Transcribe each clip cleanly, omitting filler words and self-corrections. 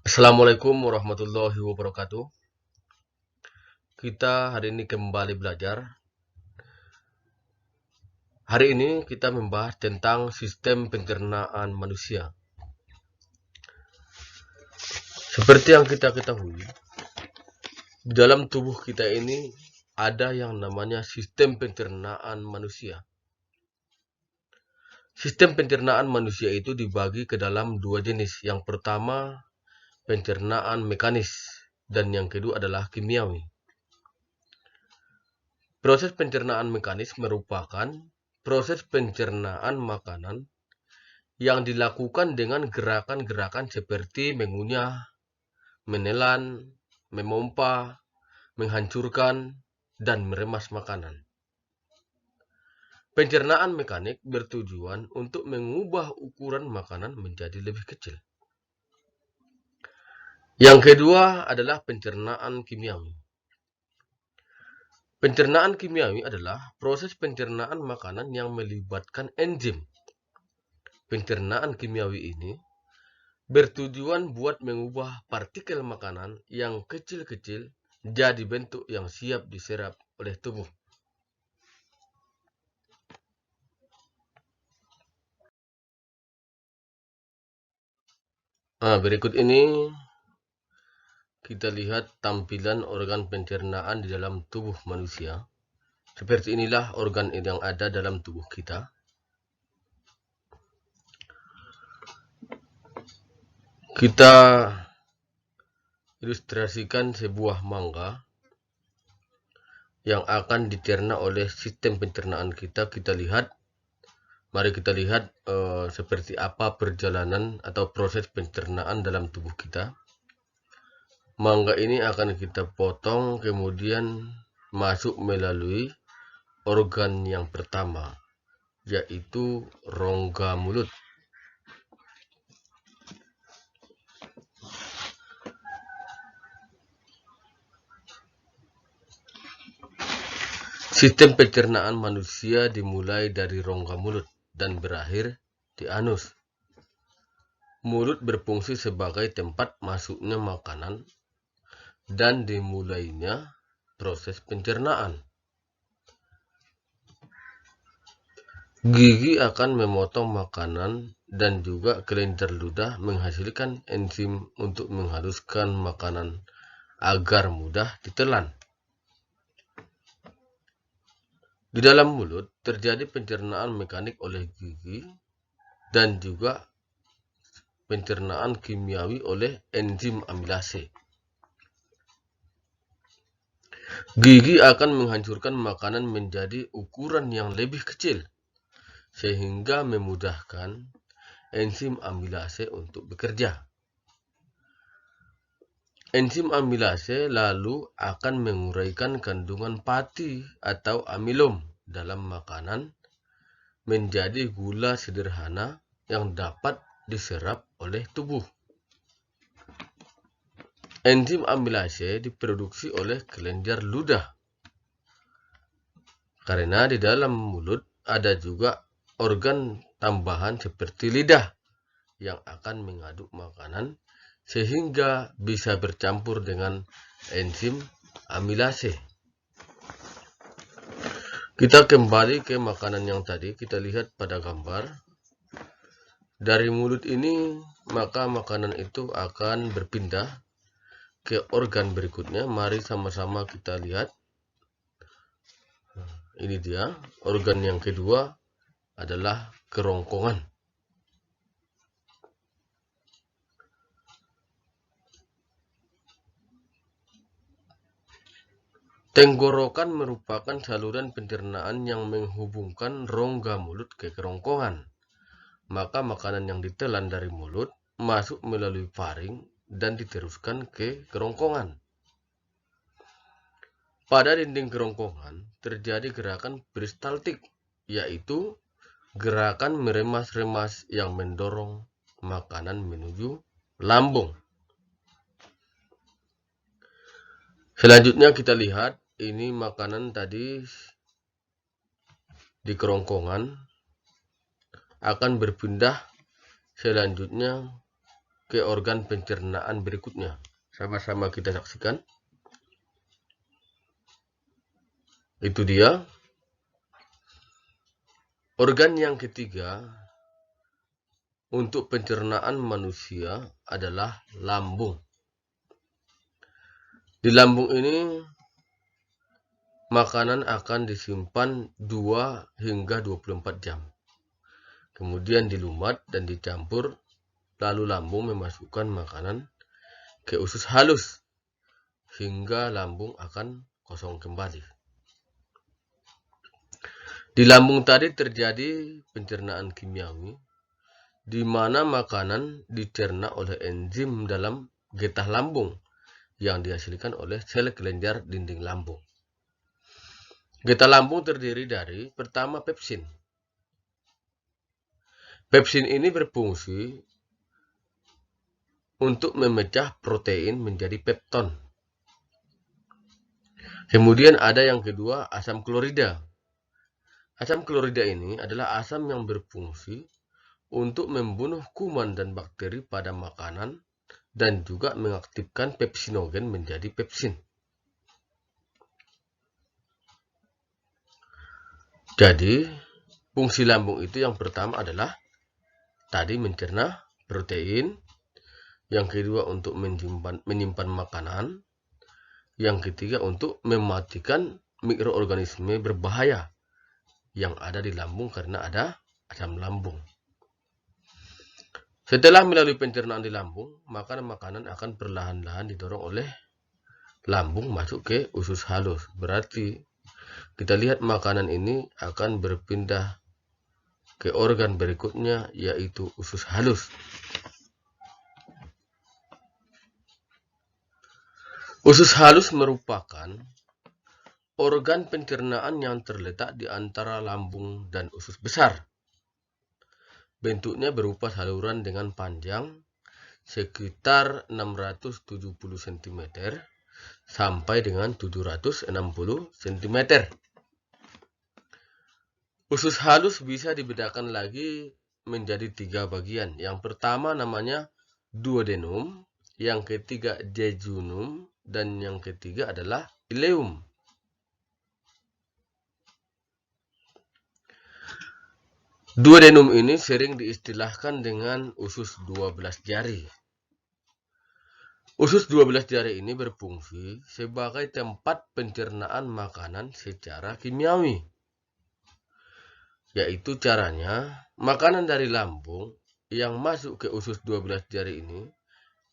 Assalamualaikum warahmatullahi wabarakatuh. Kita hari ini kembali belajar. Hari ini kita membahas tentang sistem pencernaan manusia. Seperti yang kita ketahui, di dalam tubuh kita ini ada yang namanya sistem pencernaan manusia. Sistem pencernaan manusia itu dibagi ke dalam dua jenis. Yang pertama, pencernaan mekanis, dan yang kedua adalah kimiawi. Proses pencernaan mekanis merupakan proses pencernaan makanan yang dilakukan dengan gerakan-gerakan seperti mengunyah, menelan, memompa, menghancurkan, dan meremas makanan. Pencernaan mekanik bertujuan untuk mengubah ukuran makanan menjadi lebih kecil. Yang kedua adalah pencernaan kimiawi. Pencernaan kimiawi adalah proses pencernaan makanan yang melibatkan enzim. Pencernaan kimiawi ini bertujuan buat mengubah partikel makanan yang kecil-kecil jadi bentuk yang siap diserap oleh tubuh. Berikut ini kita lihat tampilan organ pencernaan di dalam tubuh manusia. Seperti inilah organ yang ada dalam tubuh kita. Kita ilustrasikan sebuah mangga yang akan dicerna oleh sistem pencernaan kita. Mari kita lihat seperti apa perjalanan atau proses pencernaan dalam tubuh kita. Mangga ini akan kita potong, kemudian masuk melalui organ yang pertama, yaitu rongga mulut. Sistem pencernaan manusia dimulai dari rongga mulut dan berakhir di anus. Mulut berfungsi sebagai tempat masuknya makanan dan dimulainya proses pencernaan. Gigi akan memotong makanan dan juga kelenjar ludah menghasilkan enzim untuk menghaluskan makanan agar mudah ditelan. Di dalam mulut terjadi pencernaan mekanik oleh gigi dan juga pencernaan kimiawi oleh enzim amilase. Gigi akan menghancurkan makanan menjadi ukuran yang lebih kecil, sehingga memudahkan enzim amilase untuk bekerja. Enzim amilase lalu akan menguraikan kandungan pati atau amilom dalam makanan menjadi gula sederhana yang dapat diserap oleh tubuh. Enzim amilase diproduksi oleh kelenjar ludah. Karena di dalam mulut ada juga organ tambahan seperti lidah yang akan mengaduk makanan sehingga bisa bercampur dengan enzim amilase. Kita kembali ke makanan yang tadi, kita lihat pada gambar. Dari mulut ini, maka makanan itu akan berpindah ke organ berikutnya. Mari sama-sama kita lihat. Ini dia, organ yang kedua adalah kerongkongan. Tenggorokan merupakan saluran pencernaan yang menghubungkan rongga mulut ke kerongkongan. Maka makanan yang ditelan dari mulut masuk melalui faring dan diteruskan ke kerongkongan. Pada dinding kerongkongan terjadi gerakan peristaltik, yaitu gerakan meremas-remas yang mendorong makanan menuju lambung. Selanjutnya kita lihat, ini makanan tadi di kerongkongan akan berpindah selanjutnya ke organ pencernaan berikutnya. Sama-sama kita saksikan. Itu dia. Organ yang ketiga untuk pencernaan manusia adalah lambung. Di lambung ini makanan akan disimpan 2 hingga 24 jam. Kemudian dilumat dan dicampur, lalu lambung memasukkan makanan ke usus halus hingga lambung akan kosong kembali. Di lambung tadi terjadi pencernaan kimiawi, di mana makanan dicerna oleh enzim dalam getah lambung yang dihasilkan oleh sel kelenjar dinding lambung. Getah lambung terdiri dari pertama pepsin. Pepsin ini berfungsi untuk memecah protein menjadi pepton. Kemudian ada yang kedua, asam klorida. Asam klorida ini adalah asam yang berfungsi untuk membunuh kuman dan bakteri pada makanan dan juga mengaktifkan pepsinogen menjadi pepsin. Jadi, fungsi lambung itu yang pertama adalah tadi mencerna protein, yang kedua untuk menyimpan makanan, yang ketiga untuk mematikan mikroorganisme berbahaya yang ada di lambung karena ada asam lambung. Setelah melalui pencernaan di lambung, makanan akan perlahan-lahan didorong oleh lambung masuk ke usus halus. Berarti kita lihat makanan ini akan berpindah ke organ berikutnya, yaitu usus halus. Usus halus merupakan organ pencernaan yang terletak di antara lambung dan usus besar. Bentuknya berupa saluran dengan panjang sekitar 670 cm sampai dengan 760 cm. Usus halus bisa dibedakan lagi menjadi 3 bagian. Yang pertama namanya duodenum, yang ketiga jejunum, dan yang ketiga adalah ileum. Duodenum ini sering diistilahkan dengan usus 12 jari. Usus 12 jari ini berfungsi sebagai tempat pencernaan makanan secara kimiawi. Yaitu caranya, makanan dari lambung yang masuk ke usus 12 jari ini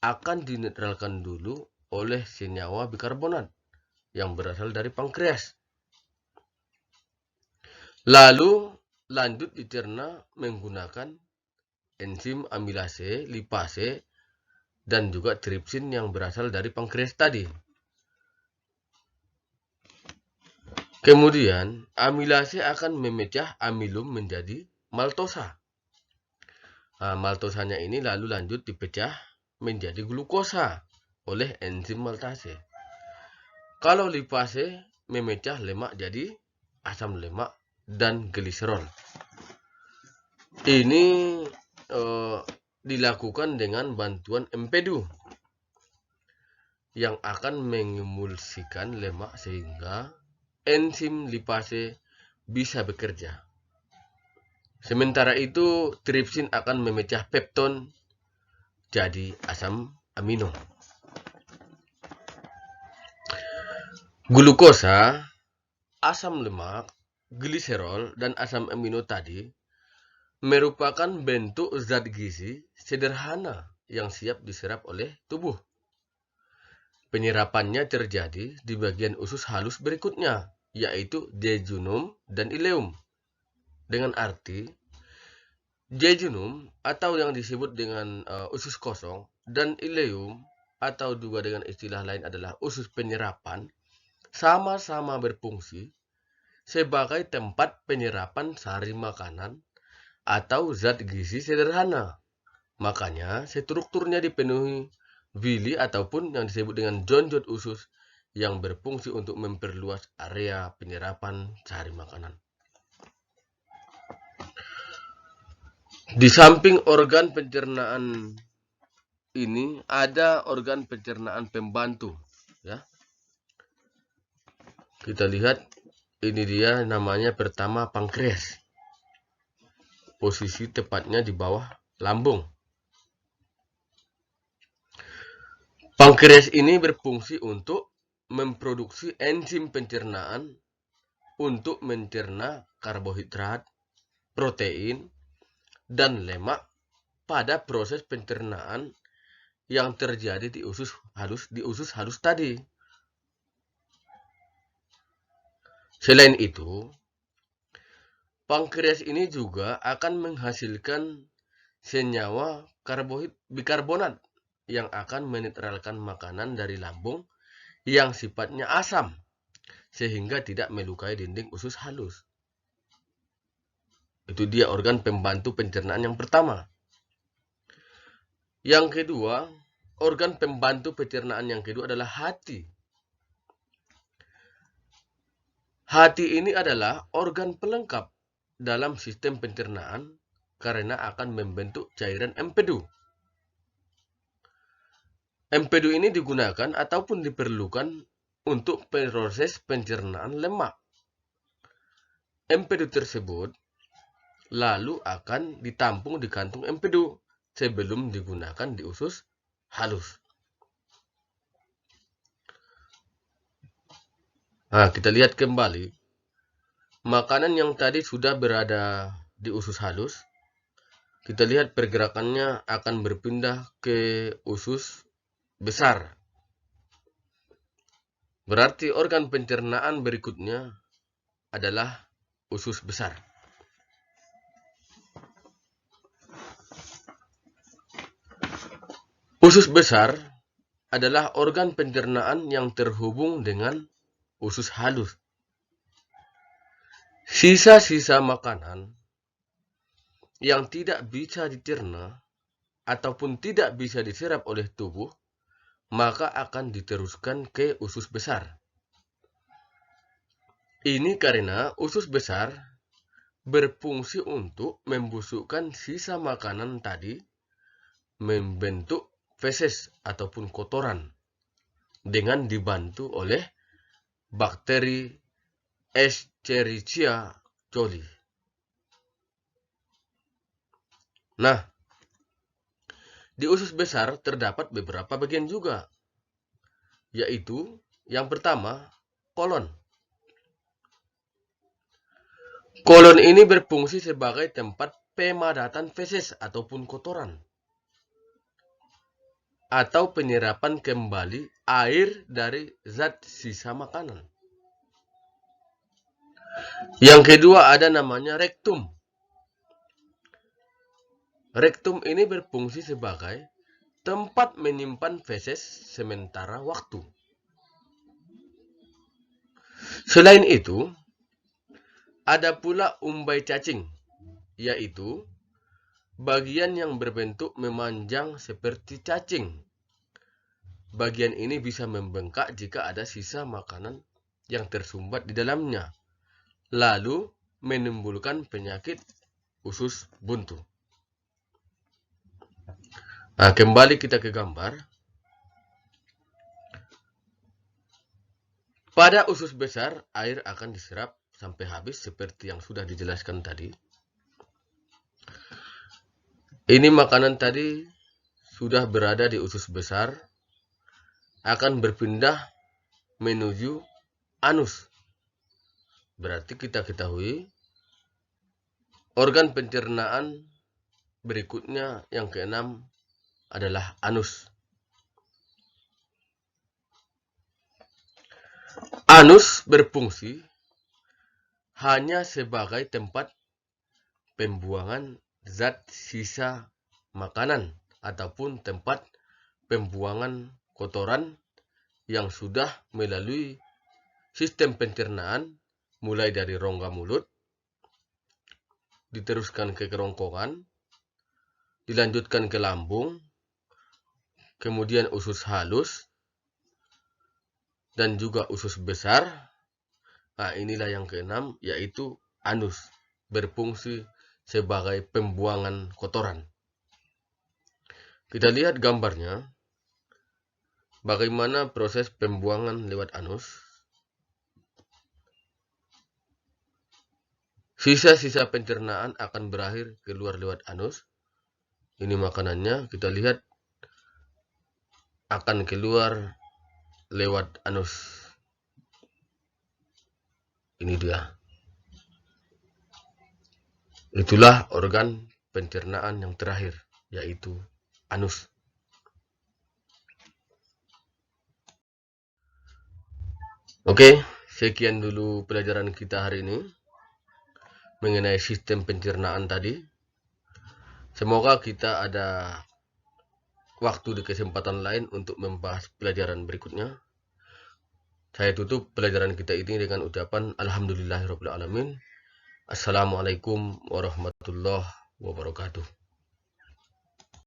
akan dinetralkan dulu oleh senyawa bikarbonat yang berasal dari pankreas. Lalu lanjut dicerna menggunakan enzim amilase, lipase, dan juga tripsin yang berasal dari pankreas tadi. Kemudian amilase akan memecah amilum menjadi maltosa. Nah, maltosanya ini lalu lanjut dipecah menjadi glukosa oleh enzim maltase. Kalau lipase memecah lemak jadi asam lemak dan gliserol. Ini dilakukan dengan bantuan empedu yang akan mengemulsikan lemak sehingga enzim lipase bisa bekerja. Sementara itu, tripsin akan memecah pepton jadi asam amino. Glukosa, asam lemak, gliserol, dan asam amino tadi merupakan bentuk zat gizi sederhana yang siap diserap oleh tubuh. Penyerapannya terjadi di bagian usus halus berikutnya, yaitu jejunum dan ileum. Dengan arti, jejunum atau yang disebut dengan usus kosong dan ileum atau juga dengan istilah lain adalah usus penyerapan sama-sama berfungsi sebagai tempat penyerapan sari makanan atau zat gizi sederhana. Makanya strukturnya dipenuhi villi ataupun yang disebut dengan jonjot usus yang berfungsi untuk memperluas area penyerapan sari makanan. Di samping organ pencernaan ini ada organ pencernaan pembantu, ya. Kita lihat, ini dia namanya pertama pankreas. Posisi tepatnya di bawah lambung. Pankreas ini berfungsi untuk memproduksi enzim pencernaan untuk mencerna karbohidrat, protein, dan lemak pada proses pencernaan yang terjadi di usus halus tadi. Selain itu, pankreas ini juga akan menghasilkan senyawa bikarbonat yang akan menetralkan makanan dari lambung yang sifatnya asam, sehingga tidak melukai dinding usus halus. Itu dia organ pembantu pencernaan yang pertama. Yang kedua, organ pembantu pencernaan yang kedua adalah hati. Hati ini adalah organ pelengkap dalam sistem pencernaan karena akan membentuk cairan empedu. Empedu ini digunakan ataupun diperlukan untuk proses pencernaan lemak. Empedu tersebut lalu akan ditampung di kantung empedu sebelum digunakan di usus halus. Nah, kita lihat kembali. Makanan yang tadi sudah berada di usus halus, kita lihat pergerakannya akan berpindah ke usus besar. Berarti organ pencernaan berikutnya adalah usus besar. Usus besar adalah organ pencernaan yang terhubung dengan usus halus. Sisa-sisa makanan yang tidak bisa dicerna ataupun tidak bisa diserap oleh tubuh, maka akan diteruskan ke usus besar. Ini karena usus besar berfungsi untuk membusukkan sisa makanan tadi membentuk feses ataupun kotoran dengan dibantu oleh bakteri Escherichia coli. Nah, di usus besar terdapat beberapa bagian juga, yaitu yang pertama, kolon. Kolon ini berfungsi sebagai tempat pemadatan feses ataupun kotoran, atau penyerapan kembali air dari zat sisa makanan. Yang kedua ada namanya rektum. Rektum ini berfungsi sebagai tempat menyimpan feses sementara waktu. Selain itu, ada pula umbai cacing, yaitu bagian yang berbentuk memanjang seperti cacing. Bagian ini bisa membengkak jika ada sisa makanan yang tersumbat di dalamnya, lalu menimbulkan penyakit usus buntu. Nah, kembali kita ke gambar. Pada usus besar, air akan diserap sampai habis seperti yang sudah dijelaskan tadi. Ini makanan tadi sudah berada di usus besar, akan berpindah menuju anus. Berarti kita ketahui organ pencernaan berikutnya yang keenam adalah anus. Anus berfungsi hanya sebagai tempat pembuangan zat sisa makanan ataupun tempat pembuangan kotoran yang sudah melalui sistem pencernaan mulai dari rongga mulut, diteruskan ke kerongkongan, dilanjutkan ke lambung, kemudian usus halus, dan juga usus besar. Nah, inilah yang keenam, yaitu anus, berfungsi sebagai pembuangan kotoran. Kita lihat gambarnya, bagaimana proses pembuangan lewat anus. Sisa-sisa pencernaan akan berakhir keluar lewat anus. Ini makanannya, kita lihat akan keluar lewat anus. Ini dia. Itulah organ pencernaan yang terakhir, yaitu anus. Oke, sekian dulu pelajaran kita hari ini mengenai sistem pencernaan tadi. Semoga kita ada waktu di kesempatan lain untuk membahas pelajaran berikutnya. Saya tutup pelajaran kita ini dengan ucapan Alhamdulillahirrabbilalamin. Assalamualaikum warahmatullahi wabarakatuh.